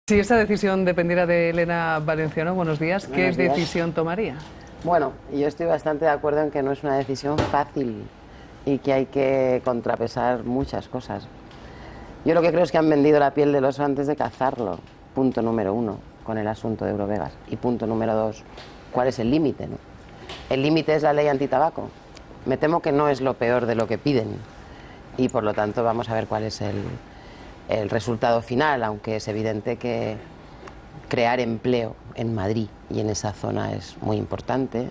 Si esta decisión dependiera de Elena Valenciano, buenos días, ¿qué Buenos días. decisión tomaría? Bueno, yo estoy bastante de acuerdo en que no es una decisión fácil y que hay que contrapesar muchas cosas. Yo lo que creo es que han vendido la piel del oso antes de cazarlo, punto número uno, con el asunto de Eurovegas. Y punto número dos, ¿cuál es el límite, no? El límite es la ley antitabaco. Me temo que no es lo peor de lo que piden y por lo tanto vamos a ver cuál es el resultado final, aunque es evidente que crear empleo en Madrid y en esa zona es muy importante.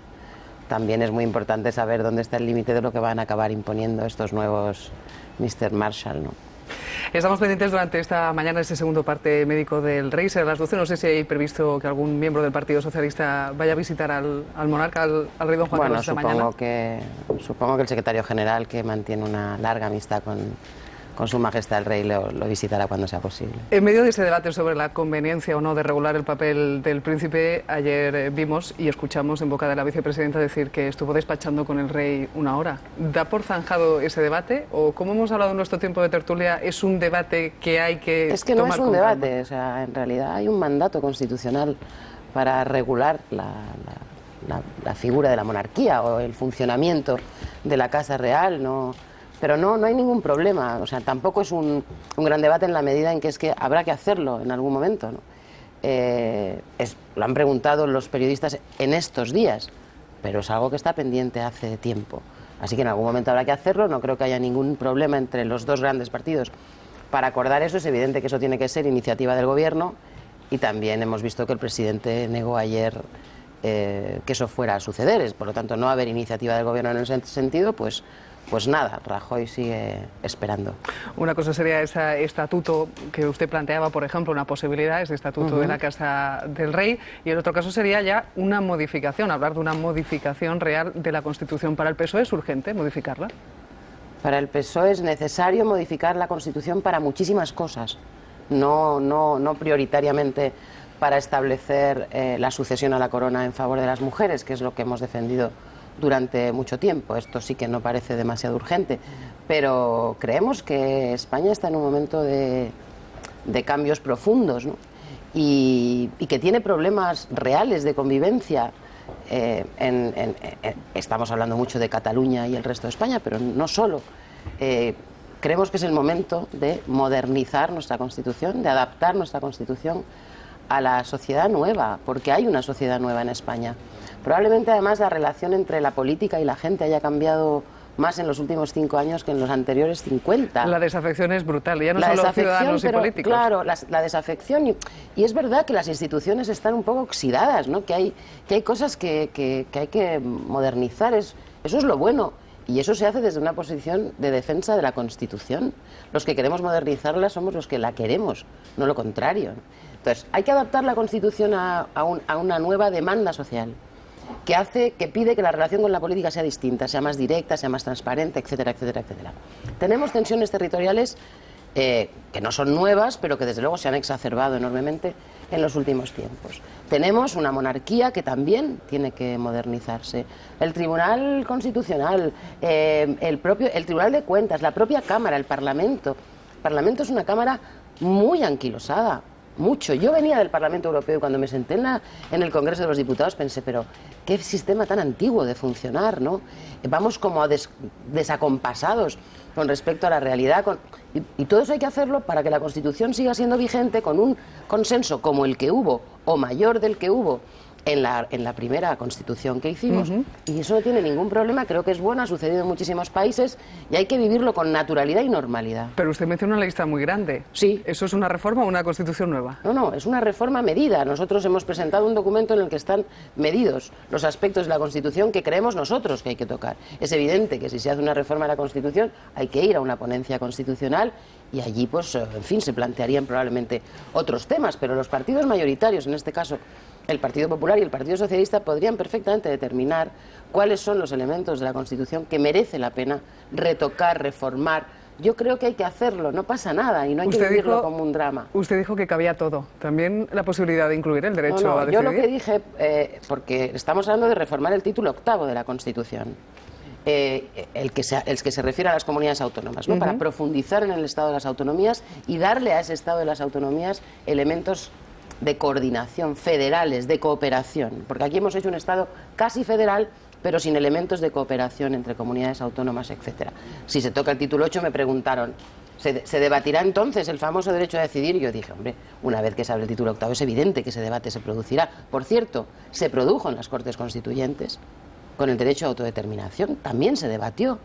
También es muy importante saber dónde está el límite de lo que van a acabar imponiendo estos nuevos Mr. Marshall, ¿no? Estamos pendientes durante esta mañana de ese segundo parte médico del Rey. Será a las 12. No sé si hay previsto que algún miembro del Partido Socialista vaya a visitar al monarca, al rey don Juan Carlos esta mañana. Supongo que el secretario general, que mantiene una larga amistad con su majestad el rey, lo visitará cuando sea posible. En medio de ese debate sobre la conveniencia o no de regular el papel del príncipe, ayer vimos y escuchamos en boca de la vicepresidenta decir que estuvo despachando con el rey una hora. ¿Da por zanjado ese debate? ¿O, como hemos hablado en nuestro tiempo de tertulia, es un debate que hay que Es que no tomar es un con calma? debate, o sea, en realidad hay un mandato constitucional para regular la figura de la monarquía o el funcionamiento de la Casa Real, ¿no? Pero no hay ningún problema, o sea, tampoco es un gran debate en la medida en que es que habrá que hacerlo en algún momento, ¿no? Lo han preguntado los periodistas en estos días, pero es algo que está pendiente hace tiempo. Así que en algún momento habrá que hacerlo, no creo que haya ningún problema entre los dos grandes partidos para acordar eso. Es evidente que eso tiene que ser iniciativa del Gobierno y también hemos visto que el presidente negó ayer que eso fuera a suceder. Por lo tanto, no haber iniciativa del Gobierno en ese sentido, pues nada, Rajoy sigue esperando. Una cosa sería ese estatuto que usted planteaba, por ejemplo, una posibilidad, ese estatuto de la Casa del Rey, y el otro caso sería ya una modificación, hablar de una modificación real de la Constitución. ¿Para el PSOE es urgente modificarla? Para el PSOE es necesario modificar la Constitución para muchísimas cosas, no prioritariamente para establecer la sucesión a la corona en favor de las mujeres, que es lo que hemos defendido durante mucho tiempo. Esto sí que no parece demasiado urgente, pero creemos que España está en un momento de cambios profundos, ¿no? Y que tiene problemas reales de convivencia. Estamos hablando mucho de Cataluña y el resto de España, pero no solo. Creemos que es el momento de modernizar nuestra Constitución, de adaptar nuestra Constitución a la sociedad nueva, porque hay una sociedad nueva en España. Probablemente además la relación entre la política y la gente haya cambiado más en los últimos 5 años que en los anteriores 50. La desafección es brutal, ya no solo ciudadanos y políticos. Claro, la desafección, y es verdad que las instituciones están un poco oxidadas, ¿no? Que hay cosas que hay que modernizar, eso es lo bueno. Y eso se hace desde una posición de defensa de la Constitución. Los que queremos modernizarla somos los que la queremos, no lo contrario. Entonces, hay que adaptar la Constitución a una nueva demanda social que pide que la relación con la política sea distinta, sea más directa, sea más transparente, etcétera, etcétera, etcétera. Tenemos tensiones territoriales que no son nuevas, pero que desde luego se han exacerbado enormemente en los últimos tiempos. Tenemos una monarquía que también tiene que modernizarse. El Tribunal Constitucional, el Tribunal de Cuentas, la propia Cámara, el Parlamento. El Parlamento es una Cámara muy anquilosada. Mucho. Yo venía del Parlamento Europeo y cuando me senté en el Congreso de los Diputados pensé, pero qué sistema tan antiguo de funcionar, ¿no? Vamos como desacompasados con respecto a la realidad. Y todo eso hay que hacerlo para que la Constitución siga siendo vigente con un consenso como el que hubo, o mayor del que hubo, en la primera Constitución que hicimos, y eso no tiene ningún problema, creo que es bueno, ha sucedido en muchísimos países y hay que vivirlo con naturalidad y normalidad. Pero usted menciona una lista muy grande. Sí. ¿Eso es una reforma o una Constitución nueva? No, es una reforma medida. Nosotros hemos presentado un documento en el que están medidos los aspectos de la Constitución que creemos nosotros que hay que tocar. Es evidente que si se hace una reforma de la Constitución hay que ir a una ponencia constitucional y allí, pues, en fin, se plantearían probablemente otros temas, pero los partidos mayoritarios, en este caso el Partido Popular y el Partido Socialista, podrían perfectamente determinar cuáles son los elementos de la Constitución que merece la pena retocar, reformar. Yo creo que hay que hacerlo, no pasa nada y no hay que vivirlo como un drama. Usted dijo que cabía todo, también la posibilidad de incluir el derecho a decidir. Yo lo que dije, porque estamos hablando de reformar el título 8º de la Constitución, el que se refiere a las comunidades autónomas, ¿no? Para profundizar en el estado de las autonomías y darle a ese estado de las autonomías elementos de coordinación, federales, de cooperación, porque aquí hemos hecho un Estado casi federal, pero sin elementos de cooperación entre comunidades autónomas, etcétera. Si se toca el título 8, me preguntaron, ¿se debatirá entonces el famoso derecho a decidir? Y yo dije, hombre, una vez que se abre el título 8 es evidente que ese debate se producirá. Por cierto, se produjo en las Cortes Constituyentes con el derecho a autodeterminación, también se debatió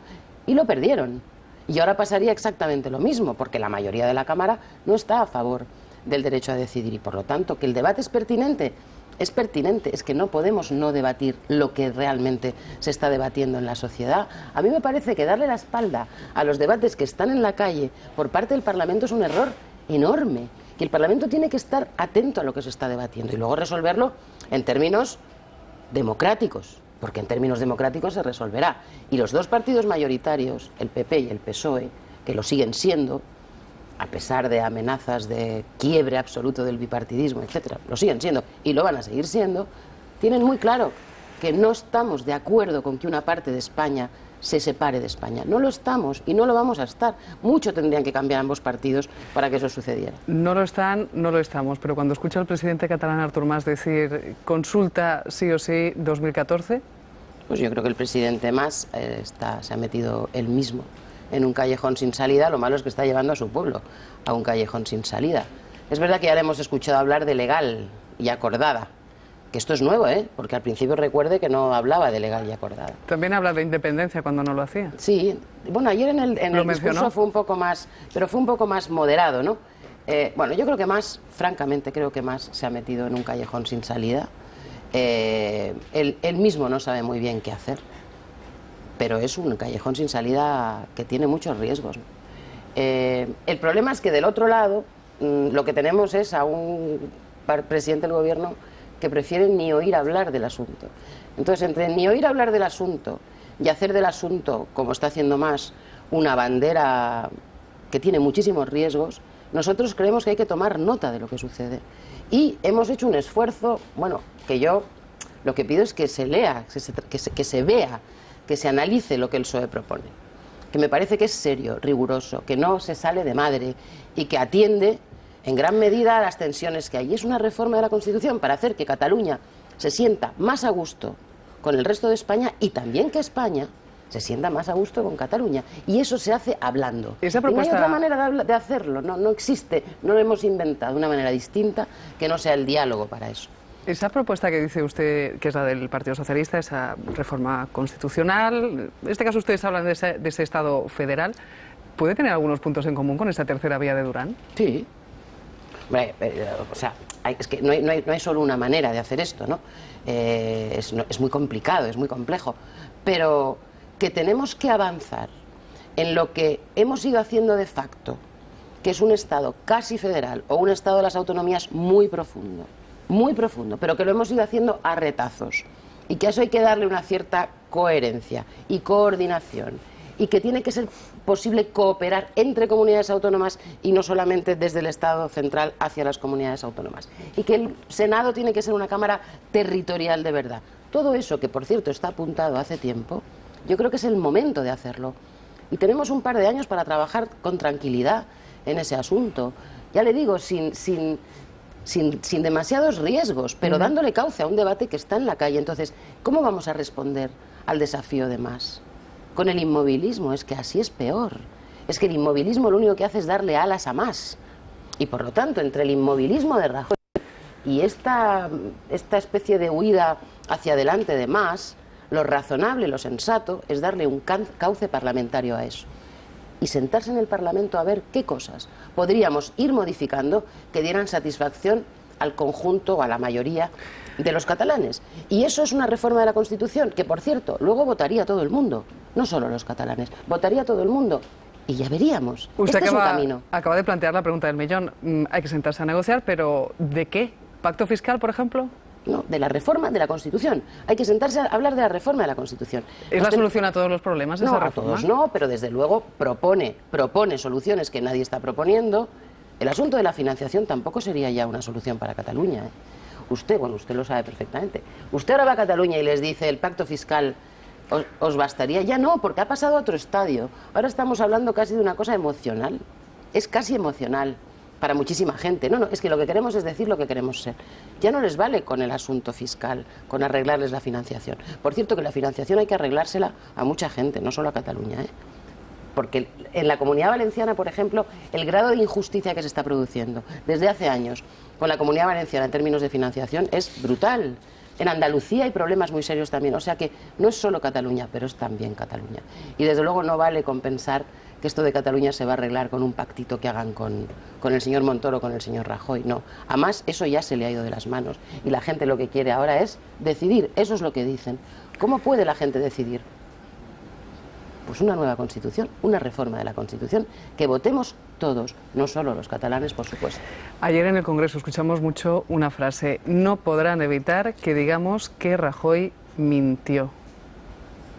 y lo perdieron. Y ahora pasaría exactamente lo mismo, porque la mayoría de la Cámara no está a favor del derecho a decidir y por lo tanto que el debate es pertinente, es que no podemos no debatir lo que realmente se está debatiendo en la sociedad. A mí me parece que darle la espalda a los debates que están en la calle por parte del Parlamento es un error enorme, que el Parlamento tiene que estar atento a lo que se está debatiendo y luego resolverlo en términos democráticos, porque en términos democráticos se resolverá. Y los dos partidos mayoritarios, el PP y el PSOE, que lo siguen siendo, a pesar de amenazas de quiebre absoluto del bipartidismo, etcétera, lo siguen siendo y lo van a seguir siendo, tienen muy claro que no estamos de acuerdo con que una parte de España se separe de España. No lo estamos y no lo vamos a estar. Mucho tendrían que cambiar ambos partidos para que eso sucediera. No lo están, no lo estamos, pero cuando escucha al presidente catalán Artur Mas decir consulta sí o sí 2014... Pues yo creo que el presidente Mas se ha metido él mismo en un callejón sin salida. Lo malo es que está llevando a su pueblo a un callejón sin salida. Es verdad que ya le hemos escuchado hablar de legal y acordada, que esto es nuevo, porque al principio recuerde que no hablaba de legal y acordada. También habla de independencia cuando no lo hacía. Sí, bueno, ayer en el discurso fue un poco más, pero fue un poco más moderado, ¿no? Bueno, yo creo que Mas, francamente, creo que Mas se ha metido en un callejón sin salida. Él mismo no sabe muy bien qué hacer, pero es un callejón sin salida que tiene muchos riesgos, ¿no? El problema es que del otro lado lo que tenemos es a un presidente del gobierno que prefiere ni oír hablar del asunto. Entonces, entre ni oír hablar del asunto y hacer del asunto, como está haciendo Mas, una bandera que tiene muchísimos riesgos, nosotros creemos que hay que tomar nota de lo que sucede. Y hemos hecho un esfuerzo, bueno, que yo lo que pido es que se lea, que se vea, que se analice lo que el PSOE propone, que me parece que es serio, riguroso, que no se sale de madre y que atiende en gran medida a las tensiones que hay. Y es una reforma de la Constitución para hacer que Cataluña se sienta más a gusto con el resto de España y también que España se sienta más a gusto con Cataluña. Y eso se hace hablando. Esa propuesta... Y no hay otra manera de hacerlo, no existe, no lo hemos inventado, una manera distinta que no sea el diálogo para eso. Esa propuesta que dice usted, que es la del Partido Socialista, esa reforma constitucional, en este caso ustedes hablan de ese Estado federal, ¿puede tener algunos puntos en común con esta tercera vía de Durán? Sí. O sea, es que no hay solo una manera de hacer esto, ¿no? Es muy complicado, es muy complejo, pero que tenemos que avanzar en lo que hemos ido haciendo de facto, que es un Estado casi federal o un Estado de las autonomías muy profundo, pero que lo hemos ido haciendo a retazos y que a eso hay que darle una cierta coherencia y coordinación y que tiene que ser posible cooperar entre comunidades autónomas y no solamente desde el Estado central hacia las comunidades autónomas y que el Senado tiene que ser una cámara territorial de verdad. Todo eso, que por cierto está apuntado hace tiempo, yo creo que es el momento de hacerlo y tenemos un par de años para trabajar con tranquilidad en ese asunto, ya le digo, sin demasiados riesgos, pero dándole cauce a un debate que está en la calle. Entonces, ¿cómo vamos a responder al desafío de Mas? Con el inmovilismo. Es que así es peor. Es que el inmovilismo lo único que hace es darle alas a Mas. Y por lo tanto, entre el inmovilismo de Rajoy y esta especie de huida hacia adelante de Mas, lo razonable, lo sensato, es darle un cauce parlamentario a eso. Y sentarse en el Parlamento a ver qué cosas podríamos ir modificando que dieran satisfacción al conjunto o a la mayoría de los catalanes. Y eso es una reforma de la Constitución que, por cierto, luego votaría todo el mundo, no solo los catalanes, votaría todo el mundo. Y ya veríamos. Usted es un camino. Acaba de plantear la pregunta del millón. Hay que sentarse a negociar, pero ¿de qué? ¿Pacto fiscal, por ejemplo? No, de la reforma de la Constitución. Hay que sentarse a hablar de la reforma de la Constitución. ¿Es la solución a todos los problemas esa reforma? No, a todos no, pero desde luego propone soluciones que nadie está proponiendo. El asunto de la financiación tampoco sería ya una solución para Cataluña, Usted lo sabe perfectamente. Usted ahora va a Cataluña y les dice el pacto fiscal os bastaría. Ya no, porque ha pasado a otro estadio. Ahora estamos hablando casi de una cosa emocional. Es casi emocional. para muchísima gente. No, es que lo que queremos es decir lo que queremos ser. Ya no les vale con el asunto fiscal, con arreglarles la financiación. Por cierto, que la financiación hay que arreglársela a mucha gente, no solo a Cataluña, ¿eh? Porque en la Comunidad Valenciana, por ejemplo, el grado de injusticia que se está produciendo desde hace años con la Comunidad Valenciana en términos de financiación es brutal. En Andalucía hay problemas muy serios también, o sea que no es solo Cataluña, pero es también Cataluña. Y desde luego no vale con pensar que esto de Cataluña se va a arreglar con un pactito que hagan con el señor Montoro o con el señor Rajoy, no. Además, eso ya se le ha ido de las manos y la gente lo que quiere ahora es decidir, eso es lo que dicen. ¿Cómo puede la gente decidir? Pues una nueva Constitución, una reforma de la Constitución, que votemos todos, no solo los catalanes, por supuesto. Ayer en el Congreso escuchamos mucho una frase: no podrán evitar que digamos que Rajoy mintió.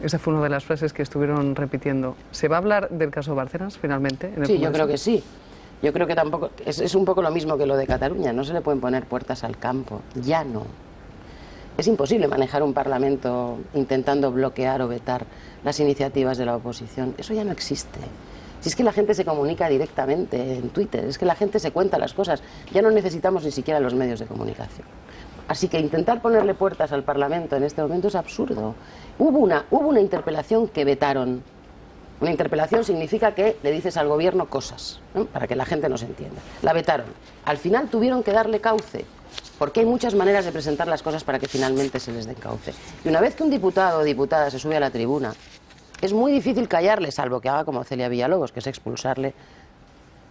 Esa fue una de las frases que estuvieron repitiendo. ¿Se va a hablar del caso Bárcenas finalmente en el Sí, Congreso? yo creo que sí. Yo creo que tampoco, es un poco lo mismo que lo de Cataluña, no se le pueden poner puertas al campo, ya no. Es imposible manejar un Parlamento intentando bloquear o vetar las iniciativas de la oposición. Eso ya no existe. Si es que la gente se comunica directamente en Twitter, es que la gente se cuenta las cosas, ya no necesitamos ni siquiera los medios de comunicación. Así que intentar ponerle puertas al Parlamento en este momento es absurdo. Hubo una interpelación que vetaron. Una interpelación significa que le dices al gobierno cosas, ¿no?, para que la gente nos entienda. La vetaron. Al final tuvieron que darle cauce, porque hay muchas maneras de presentar las cosas para que finalmente se les den cauce. Y una vez que un diputado o diputada se sube a la tribuna, es muy difícil callarle, salvo que haga como Celia Villalobos, que es expulsarle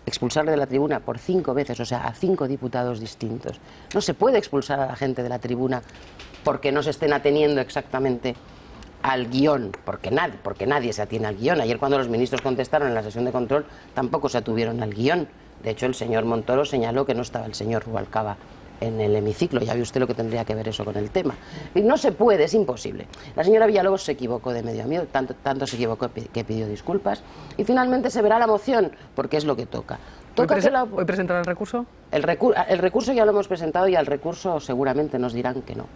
de la tribuna por 5 veces, o sea, a 5 diputados distintos. No se puede expulsar a la gente de la tribuna porque no se estén ateniendo exactamente al guión, porque nadie se atiene al guión. Ayer, cuando los ministros contestaron en la sesión de control, tampoco se atuvieron al guión. De hecho, el señor Montoro señaló que no estaba el señor Rubalcaba en el hemiciclo. Ya ve usted lo que tendría que ver eso con el tema. Y no se puede, es imposible. La señora Villalobos se equivocó de medio amigo, tanto se equivocó que pidió disculpas. Y finalmente se verá la moción, porque es lo que toca. ¿Hoy presentará el recurso? El recurso ya lo hemos presentado y al recurso seguramente nos dirán que no.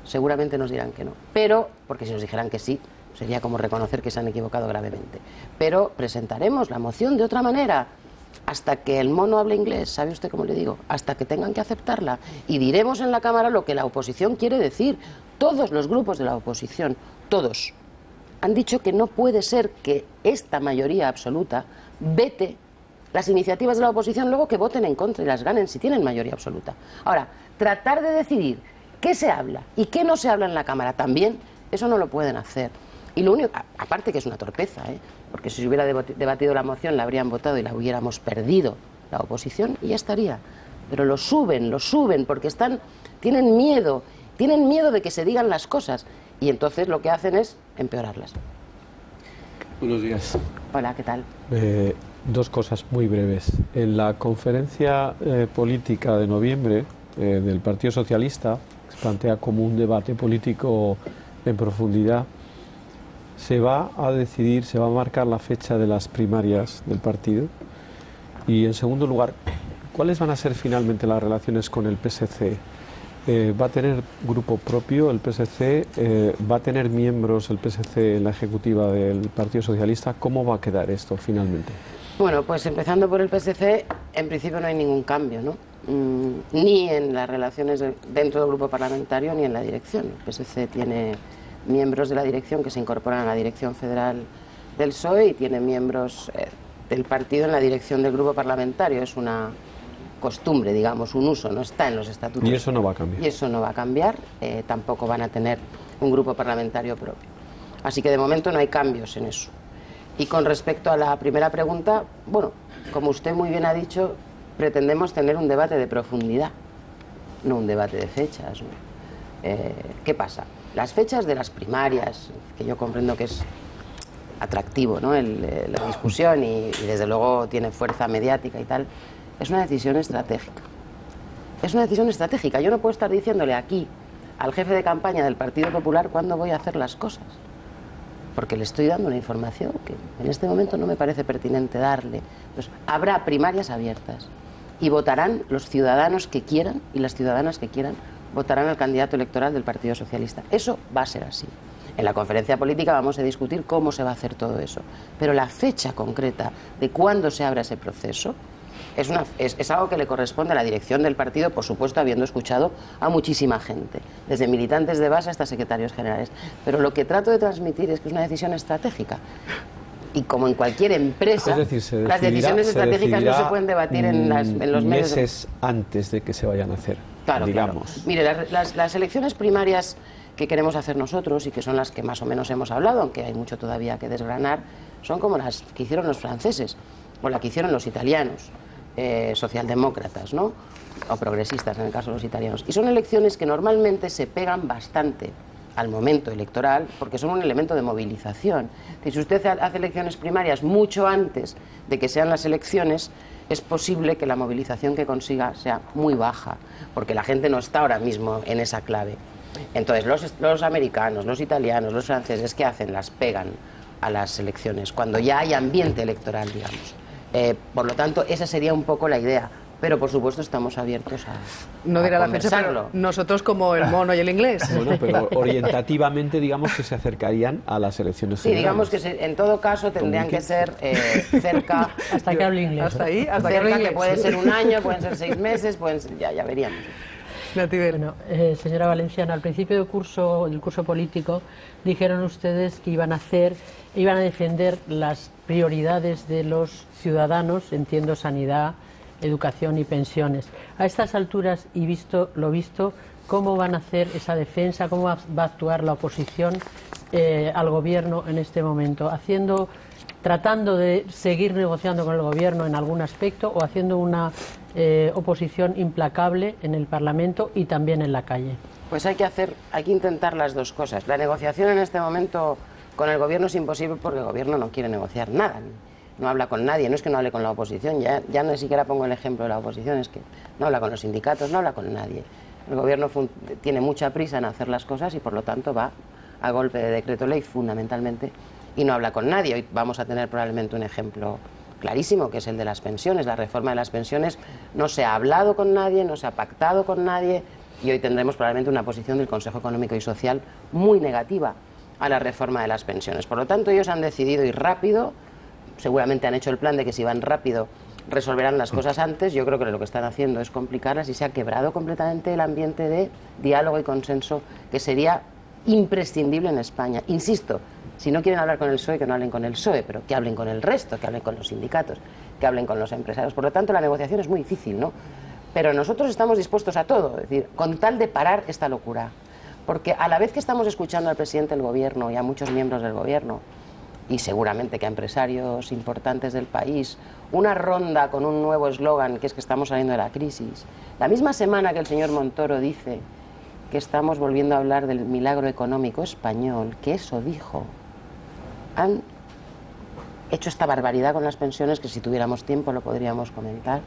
Seguramente nos dirán que no. Pero, porque si nos dijeran que sí, sería como reconocer que se han equivocado gravemente. Pero presentaremos la moción de otra manera, hasta que el mono hable inglés, ¿sabe usted cómo le digo? Hasta que tengan que aceptarla. Y diremos en la Cámara lo que la oposición quiere decir. Todos los grupos de la oposición, todos, han dicho que no puede ser que esta mayoría absoluta vete las iniciativas de la oposición, luego que voten en contra y las ganen si tienen mayoría absoluta. Ahora, tratar de decidir qué se habla y qué no se habla en la Cámara también, eso no lo pueden hacer. Y lo único, aparte que es una torpeza, porque si se hubiera debatido la moción la habrían votado y la hubiéramos perdido la oposición y ya estaría. Pero lo suben porque tienen miedo de que se digan las cosas y entonces lo que hacen es empeorarlas. Buenos días. Hola, ¿qué tal? 2 cosas muy breves. En la conferencia política de noviembre del Partido Socialista, se plantea como un debate político en profundidad. Se va a decidir, se va a marcar la fecha de las primarias del partido. Y en segundo lugar, ¿cuáles van a ser finalmente las relaciones con el PSC? ¿Va a tener grupo propio el PSC? ¿Va a tener miembros el PSC en la ejecutiva del Partido Socialista? ¿Cómo va a quedar esto finalmente? Bueno, pues empezando por el PSC, en principio no hay ningún cambio, ¿no? Ni en las relaciones dentro del grupo parlamentario ni en la dirección. El PSC tiene miembros de la dirección que se incorporan a la dirección federal del PSOE y tiene miembros del partido en la dirección del grupo parlamentario. Es una costumbre, digamos, un uso, no está en los estatutos. Y eso no va a cambiar. Y eso no va a cambiar, tampoco van a tener un grupo parlamentario propio. Así que de momento no hay cambios en eso. Y con respecto a la primera pregunta, bueno, como usted muy bien ha dicho, pretendemos tener un debate de profundidad, no un debate de fechas, ¿no? ¿Qué pasa? Las fechas de las primarias, que yo comprendo que es atractivo, ¿no?, la discusión y desde luego tiene fuerza mediática y tal, es una decisión estratégica. Es una decisión estratégica. Yo no puedo estar diciéndole aquí al jefe de campaña del Partido Popular cuándo voy a hacer las cosas, porque le estoy dando una información que en este momento no me parece pertinente darle. Pues habrá primarias abiertas y votarán los ciudadanos que quieran y las ciudadanas que quieran, votarán al candidato electoral del Partido Socialista. Eso va a ser así. En la conferencia política vamos a discutir cómo se va a hacer todo eso. Pero la fecha concreta de cuándo se abra ese proceso, Es algo que le corresponde a la dirección del partido, por supuesto, habiendo escuchado a muchísima gente, desde militantes de base hasta secretarios generales. Pero lo que trato de transmitir es que es una decisión estratégica. Y como en cualquier empresa, es decir, las decisiones estratégicas no se pueden debatir en los medios. Meses antes de que se vayan a hacer, claro, digamos. Claro. Mire, las elecciones primarias que queremos hacer nosotros y que son las que más o menos hemos hablado, aunque hay mucho todavía que desgranar, son como las que hicieron los franceses o las que hicieron los italianos, socialdemócratas, ¿no? O progresistas en el caso de los italianos. Y son elecciones que normalmente se pegan bastante al momento electoral porque son un elemento de movilización. Si usted hace elecciones primarias mucho antes de que sean las elecciones, es posible que la movilización que consiga sea muy baja, porque la gente no está ahora mismo en esa clave. Entonces los americanos, los italianos, los franceses, ¿qué hacen? Las pegan a las elecciones, cuando ya hay ambiente electoral, digamos. Por lo tanto, esa sería un poco la idea. Pero, por supuesto, estamos abiertos a No dirá la fecha, conversarlo. pero nosotros como el mono y el inglés. Bueno, pero orientativamente, digamos que se acercarían a las elecciones Sí, generales. digamos que en todo caso tendrían que ser cerca... Hasta que hable inglés. Hasta ahí, hasta que hable cerca, inglés. que puede ser un año, pueden ser 6 meses, ya veríamos. Nativer. Bueno, señora Valenciano, al principio del curso político dijeron ustedes que iban a defender las prioridades de los ciudadanos, entiendo sanidad, educación y pensiones. A estas alturas, y visto lo visto, ¿cómo van a hacer esa defensa? ¿Cómo va a actuar la oposición al gobierno en este momento? ¿Tratando de seguir negociando con el gobierno en algún aspecto o haciendo una oposición implacable en el Parlamento y también en la calle? Pues hay que intentar las dos cosas. La negociación en este momento con el gobierno es imposible porque el gobierno no quiere negociar nada, no habla con nadie. No es que no hable con la oposición, ya no siquiera pongo el ejemplo de la oposición, es que no habla con los sindicatos, no habla con nadie. El gobierno tiene mucha prisa en hacer las cosas y por lo tanto va a golpe de decreto ley fundamentalmente y no habla con nadie. Hoy vamos a tener probablemente un ejemplo clarísimo, que es el de las pensiones. La reforma de las pensiones no se ha hablado con nadie, no se ha pactado con nadie y hoy tendremos probablemente una posición del Consejo Económico y Social muy negativa a la reforma de las pensiones. Por lo tanto, ellos han decidido ir rápido, seguramente han hecho el plan de que si van rápido resolverán las cosas antes. Yo creo que lo que están haciendo es complicarlas y se ha quebrado completamente el ambiente de diálogo y consenso que sería imprescindible en España. Insisto, si no quieren hablar con el PSOE, que no hablen con el PSOE, pero que hablen con el resto, que hablen con los sindicatos, que hablen con los empresarios. Por lo tanto, la negociación es muy difícil, ¿no? Pero nosotros estamos dispuestos a todo, es decir, con tal de parar esta locura. Porque a la vez que estamos escuchando al presidente del gobierno y a muchos miembros del gobierno, y seguramente que a empresarios importantes del país, una ronda con un nuevo eslogan, que es que estamos saliendo de la crisis, la misma semana que el señor Montoro dice que estamos volviendo a hablar del milagro económico español, que eso dijo, han hecho esta barbaridad con las pensiones, que si tuviéramos tiempo lo podríamos comentar.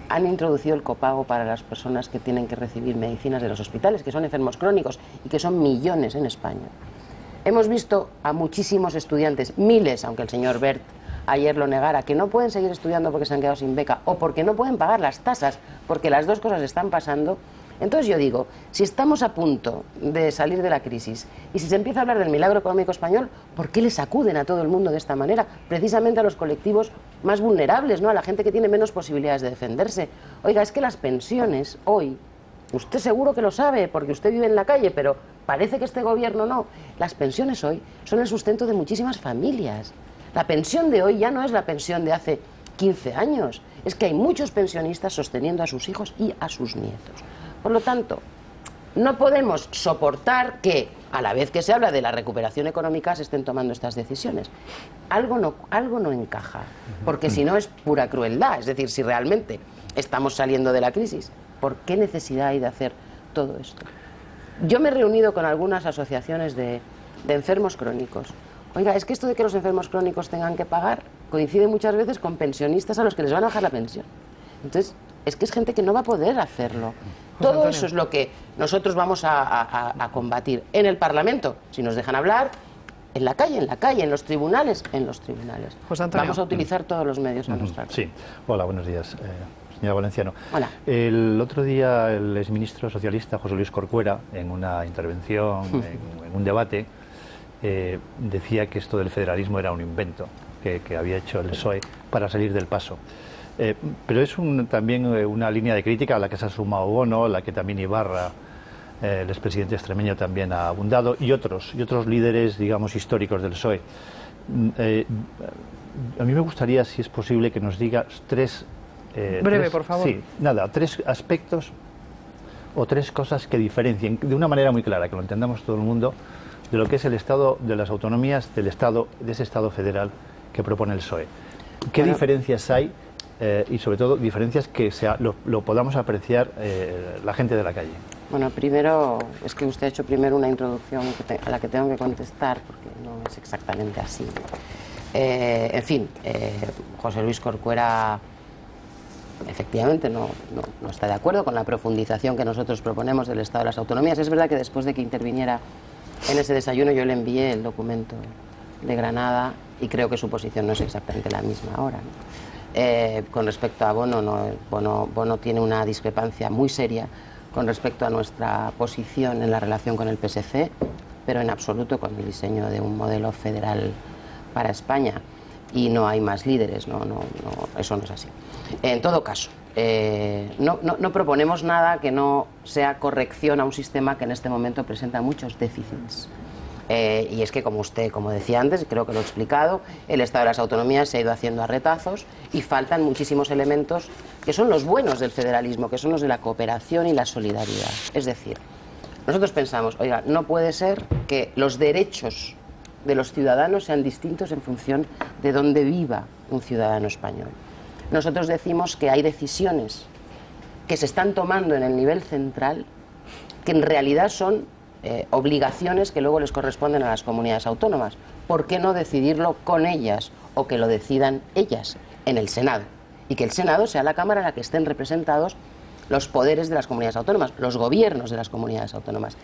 Han introducido el copago para las personas que tienen que recibir medicinas de los hospitales, que son enfermos crónicos y que son millones en España. Hemos visto a muchísimos estudiantes, miles, aunque el señor Wert ayer lo negara, que no pueden seguir estudiando porque se han quedado sin beca o porque no pueden pagar las tasas, porque las dos cosas están pasando. Entonces yo digo, si estamos a punto de salir de la crisis y si se empieza a hablar del milagro económico español, ¿por qué les acuden a todo el mundo de esta manera? Precisamente a los colectivos más vulnerables, ¿no? A la gente que tiene menos posibilidades de defenderse. Oiga, es que las pensiones hoy, usted seguro que lo sabe porque usted vive en la calle, pero parece que este gobierno no. Las pensiones hoy son el sustento de muchísimas familias. La pensión de hoy ya no es la pensión de hace 15 años. Es que hay muchos pensionistas sosteniendo a sus hijos y a sus nietos. Por lo tanto, no podemos soportar que, a la vez que se habla de la recuperación económica, se estén tomando estas decisiones. Algo no encaja, porque si no es pura crueldad. Es decir, si realmente estamos saliendo de la crisis, ¿por qué necesidad hay de hacer todo esto? Yo me he reunido con algunas asociaciones de enfermos crónicos. Oiga, es que esto de que los enfermos crónicos tengan que pagar coincide muchas veces con pensionistas a los que les van a bajar la pensión. Entonces, es que es gente que no va a poder hacerlo. Todo eso es lo que nosotros vamos a combatir en el Parlamento, si nos dejan hablar, en la calle, en los tribunales, José Antonio. Vamos a utilizar todos los medios a nuestra alcance. Sí. Hola, buenos días, señora Valenciano. Hola. El otro día el exministro socialista José Luis Corcuera, en una intervención, en un debate, decía que esto del federalismo era un invento que había hecho el PSOE para salir del paso. Pero es también una línea de crítica a la que se ha sumado Bono, a la que también Ibarra, el expresidente extremeño, también ha abundado, y otros líderes, digamos, históricos del PSOE. A mí me gustaría, si es posible, que nos diga por favor. Sí, tres aspectos o tres cosas que diferencien de una manera muy clara, que lo entendamos todo el mundo, de lo que es el Estado de las autonomías, de ese Estado federal que propone el PSOE. ¿Qué diferencias hay? Y sobre todo diferencias que lo podamos apreciar la gente de la calle. Bueno, primero, es que usted ha hecho primero una introducción a la que tengo que contestar, porque no es exactamente así. En fin, José Luis Corcuera efectivamente no está de acuerdo con la profundización que nosotros proponemos del Estado de las Autonomías. Es verdad que después de que interviniera en ese desayuno yo le envié el documento de Granada y creo que su posición no es exactamente la misma ahora, ¿no? Con respecto a Bono, Bono tiene una discrepancia muy seria con respecto a nuestra posición en la relación con el PSC, pero en absoluto con el diseño de un modelo federal para España. Y no hay más líderes, eso no es así. En todo caso, no proponemos nada que no sea corrección a un sistema que en este momento presenta muchos déficits. Y es que, como decía antes, creo que lo he explicado, el Estado de las Autonomías se ha ido haciendo a retazos y faltan muchísimos elementos que son los buenos del federalismo, que son los de la cooperación y la solidaridad. Es decir, nosotros pensamos, oiga, no puede ser que los derechos de los ciudadanos sean distintos en función de dónde viva un ciudadano español. Nosotros decimos que hay decisiones que se están tomando en el nivel central que en realidad son obligaciones que luego les corresponden a las comunidades autónomas. ¿Por qué no decidirlo con ellas o que lo decidan ellas en el Senado? Y que el Senado sea la Cámara en la que estén representados los poderes de las comunidades autónomas, los gobiernos de las comunidades autónomas.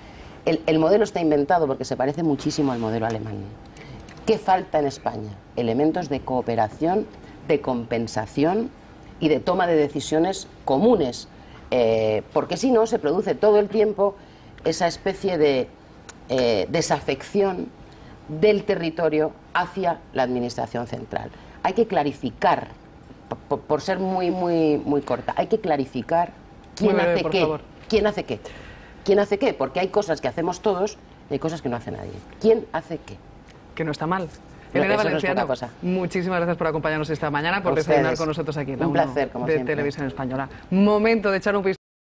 El modelo está inventado porque se parece muchísimo al modelo alemán. ¿Qué falta en España? Elementos de cooperación, de compensación y de toma de decisiones comunes, porque si no se produce todo el tiempo esa especie de desafección del territorio hacia la administración central. Hay que clarificar, por ser muy corta, hay que clarificar quién hace qué. ¿Quién hace qué? ¿Quién hace qué? Porque hay cosas que hacemos todos y hay cosas que no hace nadie. ¿Quién hace qué? Que no está mal. No, Elena eso Valenciano, no es poca cosa. muchísimas gracias por acompañarnos esta mañana, por desayunar con nosotros aquí en la Un placer, como de siempre. Televisión Española. Momento de echar un